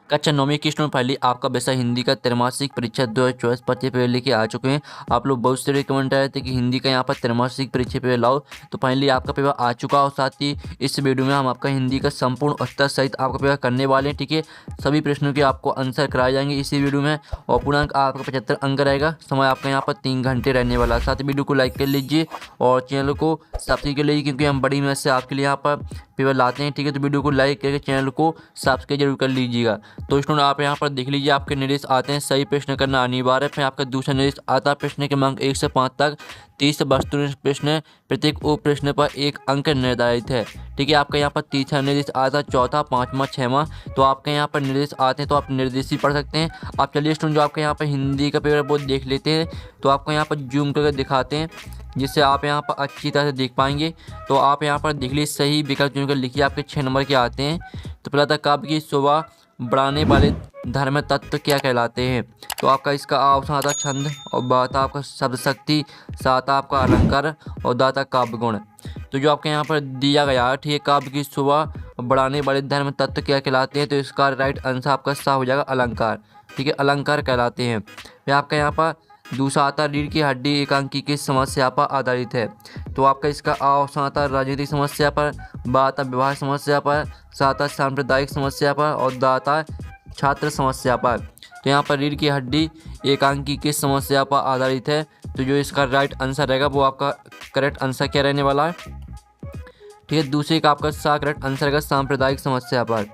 कक्षा नौवीं की स्टूडेंट फाइनली आपका विषय हिंदी का त्रैमासिक परीक्षा 2024 परीक्षा पेपर लेके आ चुके हैं। आप लोग बहुत से रिकमेंड आए थे कि हिंदी का यहाँ पर त्रैमासिक परीक्षा पेपर लाओ, तो फाइनली आपका पेपर आ चुका। और साथ ही इस वीडियो में हम आपका हिंदी का संपूर्ण उत्तर सहित आपका पेपर करने वाले हैं। ठीक है, सभी प्रश्नों के आपको आंसर कराए जाएंगे इसी वीडियो में। और पूर्णांक आपका 75 अंक रहेगा। समय आपका यहाँ पर 3 घंटे रहने वाला है। साथ ही वीडियो को लाइक कर लीजिए और चैनल को सब्सक्राइब कर लीजिए, क्योंकि हम बड़ी मेहनत से आपके लिए यहाँ पर पेपर लाते हैं। ठीक है, तो वीडियो को लाइक करके चैनल को सब्सक्राइब जरूर कर लीजिएगा। तो स्टूडेंट आप यहाँ पर देख लीजिए, आपके निर्देश आते हैं सही प्रश्न करना अनिवार्य है। फिर आपका दूसरा निर्देश आता है प्रश्न क्रमांक 1 से 5 तक 30 वस्तुनिष्ठ प्रश्न, प्रत्येक उप प्रश्न पर 1 अंक निर्धारित है। ठीक है, आपका यहाँ पर तीसरा निर्देश आता है, चौथा, पाँचवा, छठवां। तो आपके यहाँ पर निर्देश आते हैं तो आप निर्देश ही पढ़ सकते हैं। आप चलिए स्टूडेंट जो आपके यहाँ पर हिंदी का पेपर वो देख लेते हैं। तो आपको यहाँ पर जूम करके दिखाते हैं जिससे आप यहाँ पर अच्छी तरह से देख पाएंगे। तो आप यहाँ पर देख लीजिए, सही विकल्प चुनकर लिखिए। आपके 6 नंबर के आते हैं। तो पहला था काव्य की शोभा बढ़ाने वाले धर्म तत्व क्या कहलाते हैं। तो आपका इसका ऑप्शन आता छंद, और बाता आपका शब्द शक्ति, साता आपका अलंकार, और दाता काव्य गुण। तो जो आपके यहाँ पर दिया गया है, ठीक है, काव्य की शोभा बढ़ाने वाले धर्म तत्व क्या कहलाते हैं, तो इसका राइट आंसर आपका सा हो जाएगा अलंकार। ठीक है, अलंकार कहलाते हैं। फिर आपका यहाँ पर दूसरा आता रीढ़ की हड्डी एकांकी किस समस्या पर आधारित है। तो आपका इसका ऑप्शन आता राजनीतिक समस्या पर, बाता विवाह समस्या पर, साता सांप्रदायिक समस्या पर, और दाता छात्र समस्या पर। तो यहाँ पर रीढ़ की हड्डी एकांकी किस समस्या पर आधारित है, तो जो इसका राइट आंसर रहेगा वो आपका करेक्ट आंसर क्या रहने वाला है। ठीक है, दूसरे का आपका सा करेक्ट आंसर रहेगा सांप्रदायिक समस्या पर।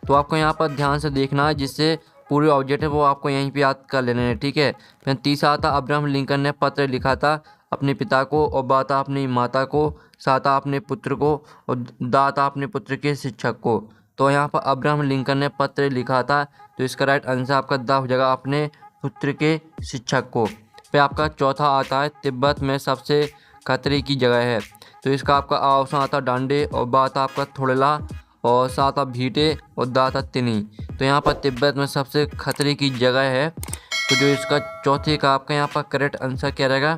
तो आपको यहाँ पर ध्यान से देखना है, जिससे पूरे ऑब्जेक्ट है वो आपको यहीं पे याद कर लेने हैं। ठीक है, फिर तीसरा था अब्राहम लिंकन ने पत्र लिखा था अपने पिता को, और बाता अपनी माता को, साता अपने पुत्र को, और दाता अपने पुत्र के शिक्षक को। तो यहाँ पर अब्राहम लिंकन ने पत्र लिखा था, तो इसका राइट आंसर आपका दा हो जाएगा अपने पुत्र के शिक्षक को। फिर आपका चौथा आता है तिब्बत में सबसे खतरे की जगह है। तो इसका आपका ऑप्शन आता डांडे, और बाता आपका थोड़ला, और साता भीटे, और दाता तिनी। तो यहाँ पर तिब्बत में सबसे खतरे की जगह है। तो जो इसका चौथे का आपका यहाँ पर करेक्ट आंसर क्या रहेगा।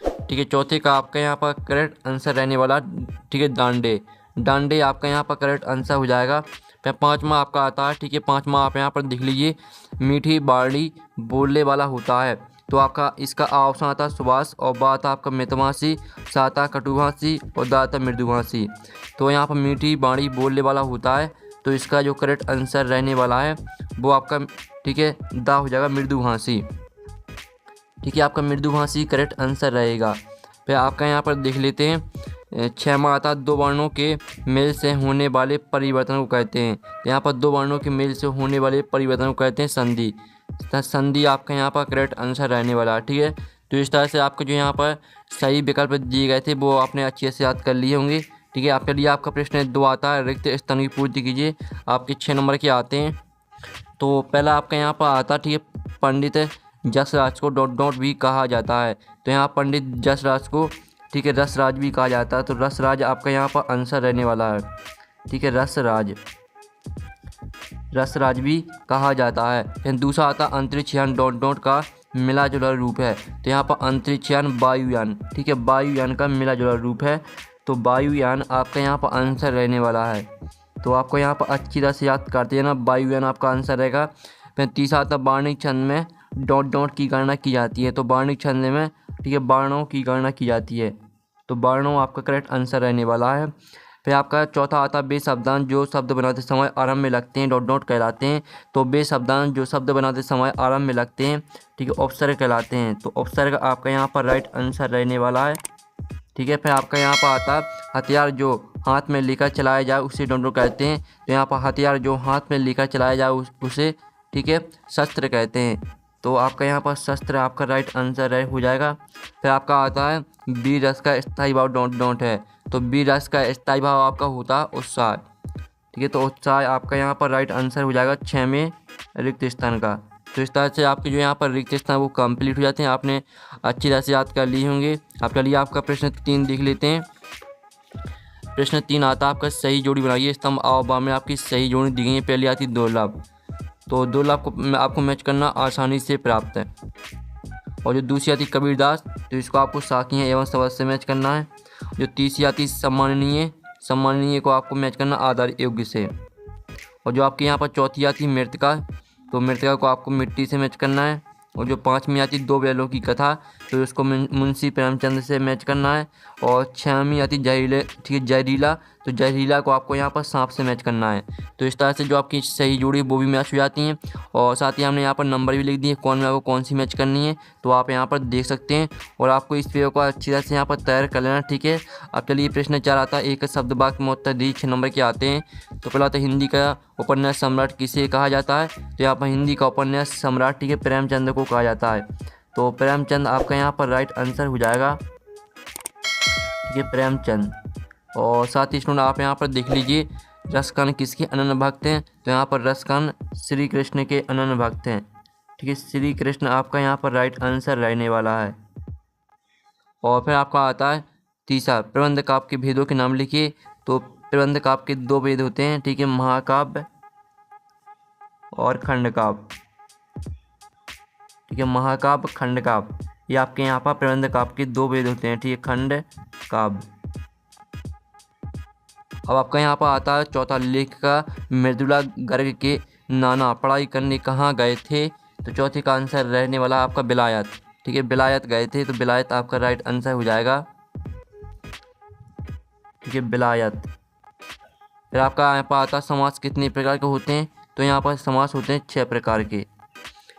ठीक है, चौथे का आपका यहाँ पर करेक्ट आंसर रहने वाला, ठीक है, डांडे। डांडे आपका यहाँ पर करेक्ट आंसर हो जाएगा। फिर पाँचवा आपका आता है, ठीक है, पाँचवा आप यहाँ पर देख लीजिए, मीठी बाड़ी बोलने वाला होता है। तो आपका इसका ऑप्शन आता है सुभाष, और बात आपका मितभाषी, साता कटुभाषी, और दाता मृदुभाषी। तो यहाँ पर मीठी बाड़ी बोलने वाला होता है। तो इसका जो करेक्ट आंसर रहने वाला है वो आपका, ठीक है, दा हो जाएगा मृदुभाषी। ठीक है, आपका मृदुभाषी करेक्ट आंसर रहेगा। फिर आपका यहाँ पर देख लेते हैं, 6वां आता दो वर्णों के मेल से होने वाले परिवर्तन को कहते हैं। यहाँ पर दो वर्णों के मेल से होने वाले परिवर्तन को कहते हैं संधि। संधि आपका यहाँ पर करेक्ट आंसर रहने वाला है। ठीक है, तो इस तरह से आपको जो यहाँ पर सही विकल्प दिए गए थे वो आपने अच्छे से याद कर लिए होंगे। ठीक है, आपके लिए आपका प्रश्न 2 आता है, रिक्त स्थान की पूर्ति कीजिए। आपके 6 नंबर के आते हैं। तो पहला आपका यहाँ पर आता, ठीक है, Pandit Jasraj co dot dot भी कहा जाता है। तो यहाँ पंडित जसराज को, ठीक है, रसराज भी कहा जाता है। तो रसराज आपका यहाँ पर आंसर रहने वाला है। ठीक है, रसराज, रसराज भी कहा जाता है। फिर दूसरा आता अंतरिक्ष यान डॉट डॉट का मिला जुला रूप है। तो यहाँ पर अंतरिक्ष यान वायुयान, ठीक है, वायुयान का मिला जुला रूप है। तो वायुयान आपका यहाँ पर आंसर रहने वाला है। तो आपको यहाँ पर अच्छी तरह से याद करते हैं ना, वायुयान आपका आंसर रहेगा। फिर तीसरा आता वार्णिक छंद में डॉट डॉट की गणना की जाती है। तो वार्णिक छंद में, ठीक है, वर्णों की गणना की जाती है। तो वर्णों आपका करेक्ट आंसर रहने वाला है। फिर आपका चौथा आता बे शब्दांश जो शब्द बनाते समय आरंभ में लगते हैं, डॉट डॉट कहलाते हैं। तो बे शब्दांश जो शब्द बनाते समय आरंभ में लगते हैं, ठीक है, उपसर्ग कहलाते हैं। तो उपसर्ग आपका यहाँ पर राइट आंसर रहने वाला है। ठीक है, फिर आपका यहाँ पर आता हथियार जो हाथ में लेकर चलाया जाए उसे डॉट डॉट कहते हैं। तो यहाँ पर हथियार जो हाथ में लेकर चलाया जाए उसे, ठीक है, शस्त्र कहते हैं। तो आपका यहाँ पर शस्त्र आपका राइट आंसर हो जाएगा। फिर आपका आता है बी रस का स्थायी भाव डॉट डॉट है। तो बी रस का स्थायी भाव आपका होता है उत्साह। ठीक है, तो उत्साह आपका यहाँ पर राइट आंसर हो जाएगा 6 में रिक्त स्थान का। तो इस तरह से आपके जो यहाँ पर रिक्त स्थान वो कंप्लीट हो जाते हैं। आपने अच्छी तरह से याद कर लिए होंगे। आपके लिए आपका प्रश्न 3 देख लेते हैं। प्रश्न 3 आता है आपका सही जोड़ी बनाइए। स्तंभ अवयव में आपकी सही जोड़ी दी गई है। पहली आती दुर्लभ। तो दुर्लभ को आपको मैच करना आसानी से प्राप्त है। और जो दूसरी आती कबीरदास, तो इसको आपको साखियाँ एवं शब्द से मैच करना है। जो तीसरी आती सम्माननीय, सम्माननीय को आपको मैच करना आधार योग्य से। और जो आपके यहाँ पर चौथी आती है मृतिका, तो मृतिका को आपको मिट्टी से मैच करना है। और जो पाँचवीं आती दो बैलों की कथा, तो उसको मुंशी प्रेमचंद से मैच करना है। और छठवीं आती जहरीले, ठीक है, जहरीला, तो जहरीला को आपको यहाँ पर सांप से मैच करना है। तो इस तरह से जो आपकी सही जोड़ी वो भी मैच हो जाती हैं। और साथ ही हमने यहाँ पर नंबर भी लिख दिए कौन में आपको कौन सी मैच करनी है, तो आप यहाँ पर देख सकते हैं। और आपको इस पेपर को अच्छी तरह से यहाँ पर तैयार कर लेना, ठीक है। अब चलिए प्रश्न 4 आता है, एक शब्द वाक्य में उत्तर दी 6 नंबर के आते हैं। तो पहला आता है हिंदी का उपन्यास सम्राट किसे कहा जाता है, तो यहाँ पर हिंदी का उपन्यास सम्राट, ठीक है, प्रेमचंद को कहा जाता है। तो प्रेमचंद आपका यहाँ पर राइट आंसर हो जाएगा, ठीक है, प्रेमचंद। और साथ ही स्टूडेंट आप यहाँ पर देख लीजिए रसकन किसके अनन्य भक्त हैं, तो यहाँ पर रसकन श्री कृष्ण के अनन्य भक्त हैं, ठीक है, श्री कृष्ण आपका यहाँ पर राइट आंसर रहने वाला है। और फिर आपका आता है तीसरा, प्रबंध काव्य के भेदों के नाम लिखिए। तो प्रबंध काव्य के 2 भेद होते हैं, ठीक है, महाकाव्य और खंड काव्य, ठीक है, महाकाव्य खंड काव्य, ये आपके यहाँ पर प्रबंध काव्य के 2 भेद होते हैं, ठीक है, खंड काव्य। अब आपका यहाँ पर आता है चौथा, लेखिका मृदुला गर्ग के नाना पढ़ाई करने कहाँ गए थे, तो चौथे का आंसर रहने वाला आपका विलायत, ठीक है, विलायत गए थे, तो विलायत आपका राइट आंसर हो जाएगा, ठीक है, विलायत। फिर आपका यहाँ पर आता समास कितने प्रकार के होते हैं, तो यहाँ पर समास होते हैं 6 प्रकार के,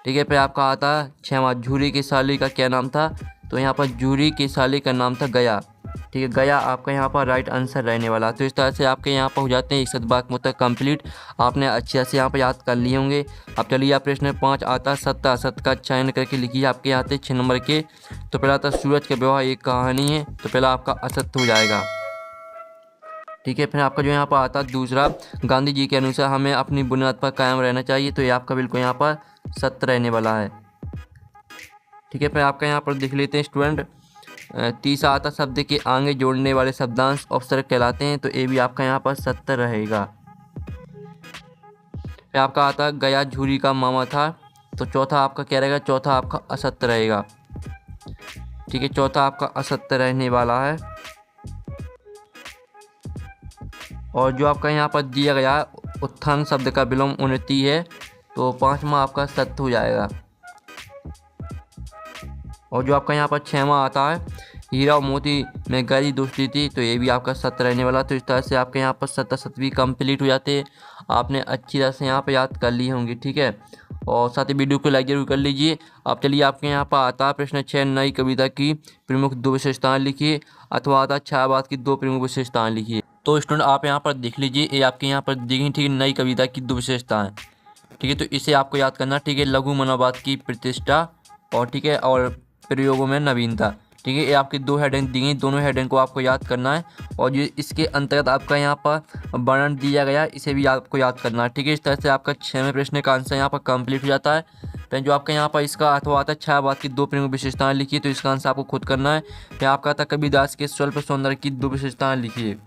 ठीक है। फिर आपका आता है 6वां, झूरी की साली का क्या नाम था, तो यहाँ पर झूरी की साली का नाम था गया, ठीक है, गया आपका यहाँ पर राइट आंसर रहने वाला। तो इस तरह से आपके यहाँ पर हो जाते हैं 1 वाक्य मतलब कंप्लीट, आपने अच्छे से यहाँ पर याद कर लिए होंगे। अब चलिए आप प्रश्न 5 आता है सत्य असत्य का चयन करके लिखिए, आपके आते हैं 6 नंबर के। तो पहला आता सूरज का विवाह एक कहानी है, तो पहला आपका असत्य हो जाएगा, ठीक है। फिर आपका जो यहाँ पर आता है दूसरा, गांधी जी के अनुसार हमें अपनी बुनियाद पर कायम रहना चाहिए, तो ये आपका बिल्कुल यहाँ पर सत्य रहने वाला है, ठीक है। फिर आपका यहाँ पर देख लेते हैं स्टूडेंट, तीसरा आता शब्द के आगे जोड़ने वाले शब्दांश उपसर्ग कहलाते हैं, तो ये भी आपका यहाँ पर सत्य रहेगा। फिर आपका आता गया झूरी का मामा था, तो चौथा आपका क्या रहेगा, चौथा आपका असत्य रहेगा, ठीक है, चौथा आपका असत्य रहने वाला है। और जो आपका यहाँ पर दिया गया उत्थान शब्द का विलोम उन्नति है, तो 5वां आपका सत्य हो जाएगा। और जो आपका यहाँ पर 6वां आता है हीरा और मोती में गहरी दोस्ती थी, तो ये भी आपका सत्य रहने वाला। तो इस तरह से आपके यहाँ पर सत्य सत्य भी कम्प्लीट हो जाते हैं, आपने अच्छी तरह से यहाँ पर याद कर ली होंगी, ठीक है। और साथ ही वीडियो को लाइक जरूर कर लीजिए। अब चलिए आपके यहाँ पर आता है प्रश्न 6, नई कविता की प्रमुख 2 विशेषताएं लिखिए, अथवा आता छायावाद की 2 प्रमुख विशेषताएं लिखिए। तो स्टूडेंट आप यहाँ पर देख लीजिए, ये आपके यहाँ पर देखिए, ठीक है, नई कविता की 2 विशेषताएं, ठीक है, तो इसे आपको याद करना, ठीक है, लघु मनोवाद की प्रतिष्ठा और, ठीक है, और प्रयोगों में नवीनता, ठीक है, ये आपकी 2 हेडिंग दी गई, दोनों हेडिंग को आपको याद करना है। और जो इसके अंतर्गत आपका यहाँ पर वर्णन दिया गया, इसे भी आपको याद करना है, ठीक है। इस तरह से आपका 6वें प्रश्न का आंसर यहाँ पर कंप्लीट हो जाता है। फिर जो आपका यहाँ पर इसका अथवा आता है छायावाद की 2 प्रमुख विशेषताएं लिखिए, तो इसका आंसर आपको खुद करना है। फिर आपका आता कबीरदास के स्वल्प सौंदर्य की 2 विशेषताएं लिखिए,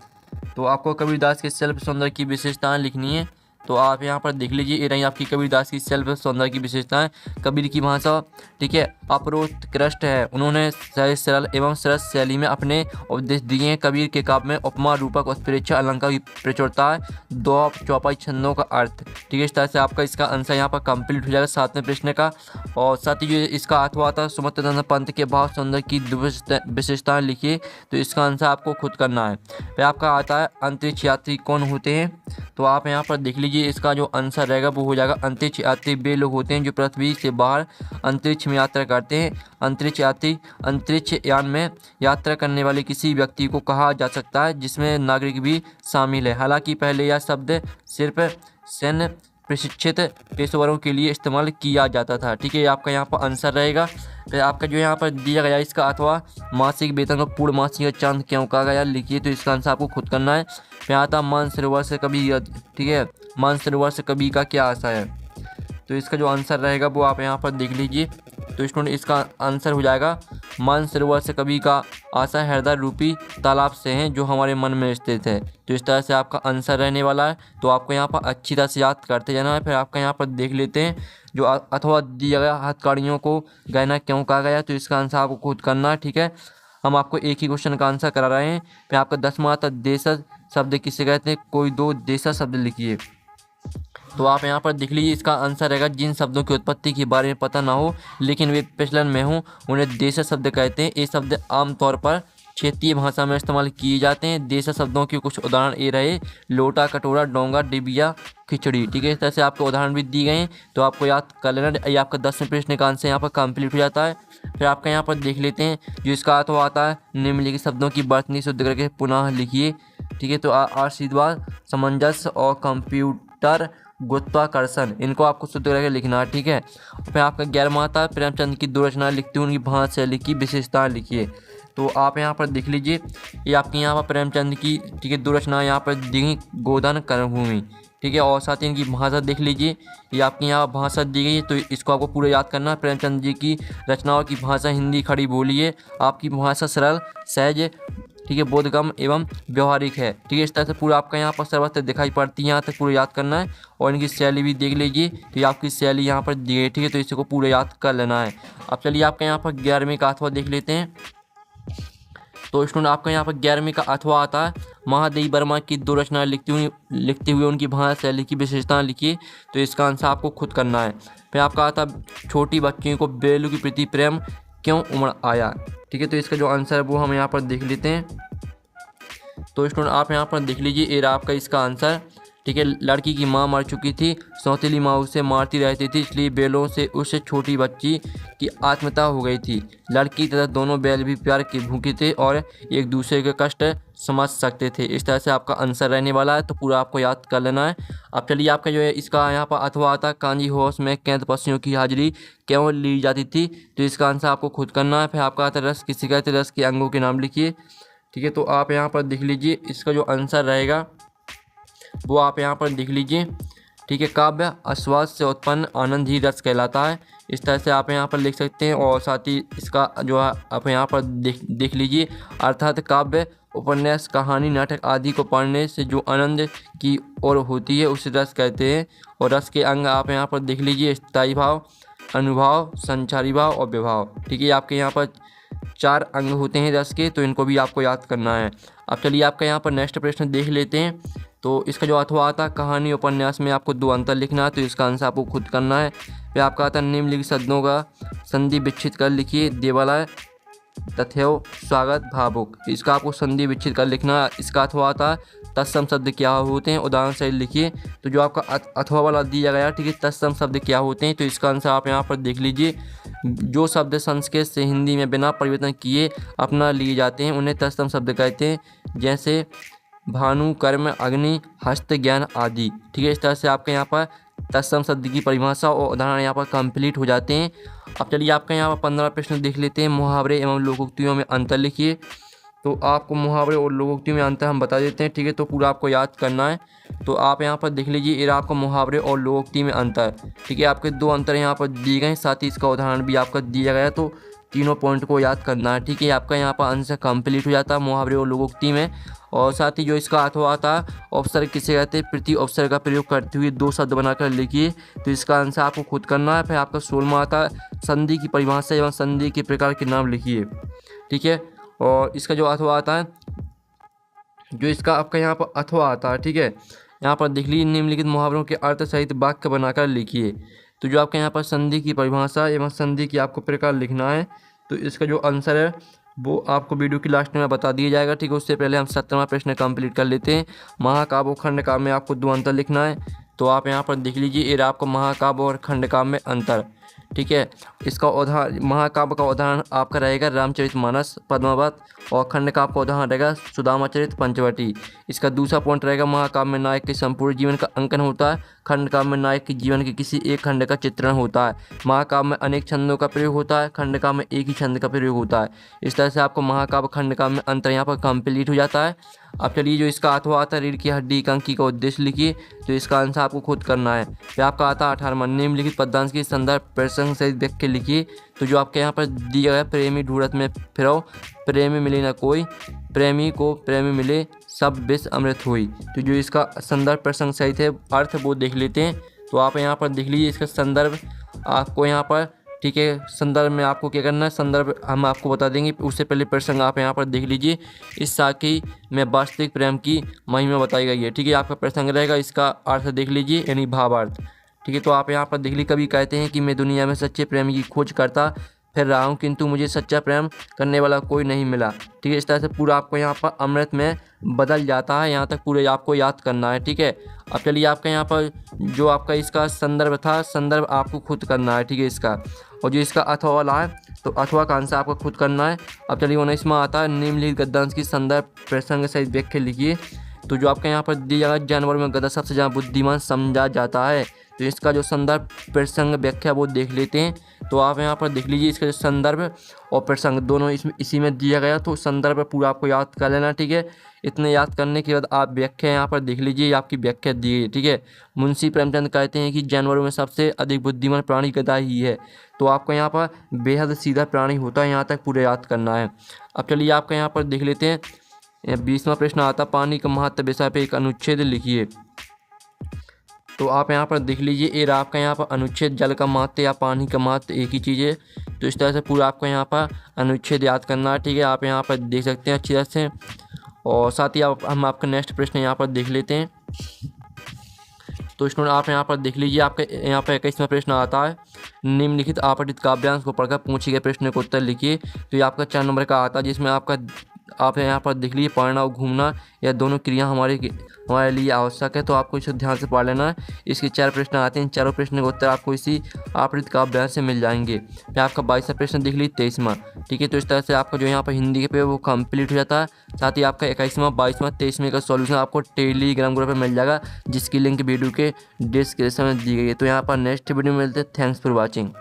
तो आपको कबीरदास के स्वल्प सौंदर्य की विशेषताएं लिखनी है। तो आप यहाँ पर देख लीजिए, ये रही आपकी कबीरदास की स्वल्प सौंदर्य की विशेषताएं। कबीर की भाषा, ठीक है, अप्रोत्कृष्ट है, उन्होंने सहज सरल एवं सरस शैली में अपने उपदेश दिए हैं। कबीर के काव्य में उपमा रूपक उत्प्रेक्षा अलंकार की प्रचुरता है, 2 चौपाई छंदों का अर्थ, ठीक है। इस तरह से आपका इसका आंसर यहाँ पर कंप्लीट हो जाएगा 7वें प्रश्न का। और साथ ही जो इसका अथवा आता सुमंत्र पंत के भाव सौंदर्य की 2 विशेषताएं लिखिए, तो इसका आंसर आपको खुद करना है। फिर आपका आता है अंतरिक्ष यात्री कौन होते हैं, तो आप यहाँ पर देख लीजिए, इसका जो आंसर रहेगा वो हो जाएगा अंतरिक्ष यात्री वे लोग होते हैं जो पृथ्वी से बाहर अंतरिक्ष में यात्रा करते हैं। अंतरिक्ष यात्री अंतरिक्ष यान में यात्रा करने वाले किसी व्यक्ति को कहा जा सकता है जिसमें नागरिक भी शामिल है। हालांकि पहले यह शब्द सिर्फ सैन्य प्रशिक्षित पेशेवरों के लिए इस्तेमाल किया जाता था, ठीक है, आपका यहाँ पर आंसर रहेगा। फिर आपका जो यहाँ पर दिया गया इसका अथवा मासिक वेतन को पूर्ण मासिक या चांद क्यों कहा गया लिखिए, तो इसका आंसर आपको खुद करना है। फिर आता मानसरोवर से कभी, ठीक है, मानसरोवर से कभी का क्या आशा है, तो इसका जो आंसर रहेगा वो आप यहाँ पर देख लीजिए। तो स्टूडेंट इसका आंसर हो जाएगा मानसरोवर से कभी का आशा हृदय रूपी तालाब से हैं जो हमारे मन में स्थित है, तो इस तरह से आपका आंसर रहने वाला है। तो आपको यहाँ पर अच्छी तरह से याद करते जाना है। फिर आपका यहाँ पर देख लेते हैं जो अथवा दिया गया हथकड़ियों को गहना क्यों कहा गया, तो इसका आंसर आपको खुद करना है, ठीक है। हम आपको एक ही क्वेश्चन का आंसर करा रहे हैं। फिर आपका 10वां आता देशज शब्द किसे कहते हैं, कोई 2 देशज शब्द लिखिए, तो आप यहाँ पर देख लीजिए, इसका आंसर रहेगा जिन शब्दों की उत्पत्ति के बारे में पता ना हो लेकिन वे प्रचलन में हों उन्हें देशज शब्द कहते हैं। ये शब्द आमतौर पर क्षेत्रीय भाषा में इस्तेमाल किए जाते हैं। देशज शब्दों के कुछ उदाहरण ये रहे, लोटा, कटोरा, डोंगा, डिबिया, खिचड़ी। ठीक है, इस तरह से आपको उदाहरण भी दी गए हैं, तो आपको याद कर लेना। ये आपका 10वें प्रश्न का आंसर यहाँ पर कंप्लीट हो जाता है। फिर आपका यहाँ पर देख लेते हैं जो इसका अर्थ आता है, निम्नलिखित शब्दों की वर्तनी शुद्ध करके पुनः लिखिए। ठीक है, तो आशीर्वाद, सामंजस्य और कंप्यूटर, गुरुत्वाकर्षण, इनको आपको शुद्ध करके लिखना है। ठीक है, फिर आपका 11वां आता है प्रेमचंद की दो रचनाएं लिखती हूँ, उनकी भाषा शैली की विशेषताएं लिखिए। तो आप यहाँ पर देख लीजिए, ये आपके यहाँ पर प्रेमचंद की, ठीक है, दो रचनाएं यहाँ पर दी गई, गोदान, कर्मभूमि। ठीक है, और साथ ही इनकी भाषा देख लीजिए, ये आपकी यहाँ भाषा दी गई है, तो इसको आपको पूरा याद करना है। प्रेमचंद जी की रचनाओं की भाषा हिंदी खड़ी बोली है। आपकी भाषा सरल, सहज, ठीक है, बोधगम्य एवं व्यवहारिक है। ठीक है, इस तरह से पूरा आपका यहाँ पर सर्वत्र दिखाई पड़ती है, यहाँ तक पूरा याद करना है। और इनकी शैली भी देख लीजिए, तो ये आपकी शैली यहाँ पर दी है। ठीक है, तो इसको पूरा याद कर लेना है। अब चलिए आपका यहाँ पर 11वीं का अथवा देख लेते हैं। तो स्टूडेंट आपका यहाँ पर 11वीं का अथवा आता है, महादेवी वर्मा की दो रचनाएं लिखते हुए उनकी भाषा शैली की विशेषताएं लिखिए। तो इसका आंसर आपको खुद करना है। फिर आपका आता है, छोटी बच्चियों को बेलू के प्रति प्रेम क्यों उमड़ आया। ठीक है, तो इसका जो आंसर है वो हम यहाँ पर देख लेते हैं। तो स्टूडेंट आप यहाँ पर देख लीजिए, ये रहा आपका इसका आंसर। ठीक है, लड़की की मां मर चुकी थी, सौतेली माँ उसे मारती रहती थी, इसलिए बैलों से उससे छोटी बच्ची की आत्महत्या हो गई थी। लड़की तथा दोनों बैल भी प्यार के भूखे थे और एक दूसरे के कष्ट समझ सकते थे। इस तरह से आपका आंसर रहने वाला है, तो पूरा आपको याद कर लेना है। अब चलिए आपका जो है इसका यहाँ पर अथवा आता है, कांजी हाउस में कैद पक्षियों की हाजिरी क्यों ली जाती थी। तो इसका आंसर आपको खुद करना है। फिर आपका आता है, रस किसे कहते, रस के अंगों के नाम लिखिए। ठीक है, तो आप यहाँ पर देख लीजिए, इसका जो आंसर रहेगा वो आप यहाँ पर देख लीजिए। ठीक है, काव्य आस्वाद से उत्पन्न आनंद ही रस कहलाता है। इस तरह से आप यहाँ पर लिख सकते हैं। और साथ ही इसका जो है आप यहाँ पर देख लीजिए, अर्थात काव्य, उपन्यास, कहानी, नाटक आदि को पढ़ने से जो आनंद की ओर होती है उसे रस कहते हैं। और रस के अंग आप यहाँ पर देख लीजिए, स्थायी भाव, अनुभाव, संचारी भाव और विभाव। ठीक है, आपके यहाँ पर 4 अंग होते हैं रस के, तो इनको भी आपको याद करना है। अब चलिए आपका यहाँ पर नेक्स्ट प्रश्न देख लेते हैं। तो इसका जो अथवा आता है, कहानी उपन्यास में आपको 2 अंतर लिखना है, तो इसका आंसर आपको खुद करना है। फिर आपका आता है, निम्नलिखित शब्दों का संधि विच्छेद कर लिखिए। देवालय, तथैव, स्वागत, भावुक। इसका आपको संधि विच्छेद कर लिखना है। इसका अथवा आता है, तत्सम शब्द क्या होते हैं, उदाहरण सहित लिखिए। तो जो आपका अथवा वाला दिया गया, ठीक है, तत्सम शब्द क्या होते हैं, तो इसका आंसर आप यहाँ पर देख लीजिए। जो शब्द संस्कृत से हिंदी में बिना परिवर्तन किए अपना लिए जाते हैं उन्हें तत्सम शब्द कहते हैं, जैसे भानु, कर्म, अग्नि, हस्त, ज्ञान आदि। ठीक है, इस तरह से आपके यहाँ पर तत्सम शब्द की परिभाषा और उदाहरण यहाँ पर कंप्लीट हो जाते हैं। अब चलिए आपका यहाँ पर 15 प्रश्न देख लेते हैं। मुहावरे एवं लोकोक्तियों में अंतर लिखिए। तो आपको मुहावरे और लोकोक्तियों में अंतर हम बता देते हैं। ठीक है, तो पूरा आपको याद करना है। तो आप यहाँ पर देख लीजिए, ये आपको मुहावरे और लोकोक्ति में अंतर। ठीक है, आपके 2 अंतर यहाँ पर दिए गए, साथ ही इसका उदाहरण भी आपका दिया गया, तो तीनों पॉइंट को याद करना है। ठीक है, आपका यहाँ पर आंसर कंप्लीट हो जाता है मुहावरे और लोकोक्ति में। और साथ ही जो इसका अथवा आता है, उपसर्ग किसे कहते हैं, प्रति उपसर्ग का प्रयोग करते हुए 2 शब्द बनाकर लिखिए। तो इसका आंसर आपको खुद करना है। फिर आपका 16वां आता है, संधि की परिभाषा एवं संधि के प्रकार के नाम लिखिए। ठीक है, और इसका जो अथवा आता है, जो इसका आपका यहाँ पर अथवा आता है, ठीक है, यहाँ पर देख लीजिए, निम्नलिखित मुहावरों के अर्थ सहित वाक्य बनाकर लिखिए। तो जो आपके यहाँ पर संधि की परिभाषा एवं संधि की आपको प्रकार लिखना है, तो इसका जो आंसर है वो आपको वीडियो की लास्ट में बता दिया जाएगा। ठीक है, उससे पहले हम 17वां प्रश्न कंप्लीट कर लेते हैं। महाकाव्य और खंडकाव्य में आपको 2 अंतर लिखना है। तो आप यहाँ पर देख लीजिए, ये आपको महाकाव्य और खंडकाव्य में अंतर। ठीक है, इसका उदाहरण, महाकाव्य का उदाहरण आपका रहेगा रामचरितमानस, पद्मावत, और खंडकाव्य का उदाहरण रहेगा सुदामाचरित, पंचवटी। इसका दूसरा पॉइंट रहेगा, महाकाव्य में नायक के संपूर्ण जीवन का अंकन होता है, खंडकाव्य में नायक के जीवन के किसी एक खंड का चित्रण होता है। महाकाव्य में अनेक छंदों का प्रयोग होता है, खंडकाव्य में एक ही छंद का प्रयोग होता है। इस तरह से आपको महाकाव्य खंडकाव्य में अंतर यहाँ पर कंप्लीट हो जाता है। अब चलिए जो इसका अथवा आता है, रीढ़ की हड्डी एकांकी का उद्देश्य लिखिए। तो इसका आंसर आपको खुद करना है। फिर आपका आता है 18वां, निम्नलिखित पद्यांश की संदर्भ प्रसंग सहित देख के लिखिए। तो जो आपके यहाँ पर दिया गया, प्रेमी ढूंढत में फिरो, प्रेमी मिले न कोई, प्रेमी को प्रेमी मिले, सब विष अमृत हुई। तो जो इसका संदर्भ प्रसंग सहित है, अर्थ वो देख लेते हैं। तो आप यहाँ पर देख लीजिए, इसका संदर्भ आपको यहाँ पर ठीक है। संदर्भ में आपको क्या करना है, संदर्भ हम आपको बता देंगे, उससे पहले प्रसंग आप यहाँ पर देख लीजिए। इस साखी में वास्तविक प्रेम की महिमा बताई गई है। ठीक है, आपका प्रसंग रहेगा, इसका अर्थ देख लीजिए, यानी भावार्थ। ठीक है, तो आप यहाँ पर देख लीजिए, कवि कहते हैं कि मैं दुनिया में सच्चे प्रेम की खोज करता फिर रहा हूँ, किंतु मुझे सच्चा प्रेम करने वाला कोई नहीं मिला। ठीक है, इस तरह से पूरा आपको यहाँ पर अमृत में बदल जाता है, यहाँ तक पूरे आपको याद करना है। ठीक है, अब चलिए आपका यहाँ पर जो आपका इसका संदर्भ था, संदर्भ आपको खुद करना है। ठीक है, इसका और जो इसका अथवा वाला है, तो अथवा का आंसर आपको खुद करना है। अब चलिए 19वां आता है, निम्नलिखित गद्यांश की संदर्भ प्रसंग सहित व्याख्या लिखिए। तो जो आपका यहाँ पर दिया गया, जानवर में गधा सबसे ज़्यादा बुद्धिमान समझा जाता है। तो इसका जो संदर्भ प्रसंग व्याख्या वो देख लेते हैं। तो आप यहाँ पर देख लीजिए, इसका जो संदर्भ और प्रसंग दोनों इसमें इसी में दिया गया, तो संदर्भ पूरा आपको याद कर लेना। ठीक है, इतने याद करने के बाद आप व्याख्या यहाँ पर देख लीजिए, आपकी व्याख्या दी गई। ठीक है, मुंशी प्रेमचंद कहते हैं कि जानवरों में सबसे अधिक बुद्धिमान प्राणी गधा ही है। तो आपको यहाँ पर बेहद सीधा प्राणी होता है, यहाँ तक पूरे याद करना है। अब चलिए आपका यहाँ पर देख लेते हैं, 20वां प्रश्न आता, पानी का महत्व विषय पे एक अनुच्छेद लिखिए। तो आप यहाँ पर देख लीजिए, ये आपका यहाँ पर अनुच्छेद, जल का महत्व या पानी का महत्व एक ही चीज़ है। तो इस तरह से पूरा आपको यहाँ पर अनुच्छेद याद करना है। ठीक है, आप यहाँ पर देख सकते हैं अच्छी तरह से, और साथ ही हम आपका नेक्स्ट प्रश्न यहाँ पर देख लेते हैं। तो स्टूडेंट आप यहाँ पर देख लीजिए, आपका यहाँ पर 21वां प्रश्न आता है, निम्नलिखित आपतित काव्यांश को पढ़कर पूछे गए प्रश्न को उत्तर लिखिए। तो ये आपका 4 नंबर का आता है, जिसमें आपका आप यहाँ पर देख लीजिए, पढ़ना और घूमना, यह दोनों क्रिया हमारे लिए आवश्यक है। तो आपको इसे ध्यान से पढ़ लेना है। इसके 4 प्रश्न आते हैं, इन चारों प्रश्न के उत्तर आपको इसी आपतित काव्यांश से मिल जाएंगे। फिर आपका 22वां प्रश्न देख लीजिए, 23वां। ठीक है, तो इस तरह से आपका जो यहाँ पर हिंदी के पेपर वो कंप्लीट हो जाता है। साथ ही आपका 21वां, 22वां, 23वें का सॉल्यूशन आपको टेलीग्राम ग्रुप पर मिल जाएगा, जिसकी लिंक वीडियो के डिस्क्रिप्शन में दी गई है। तो यहाँ पर नेक्स्ट वीडियो में मिलते हैं। Thanks for watching.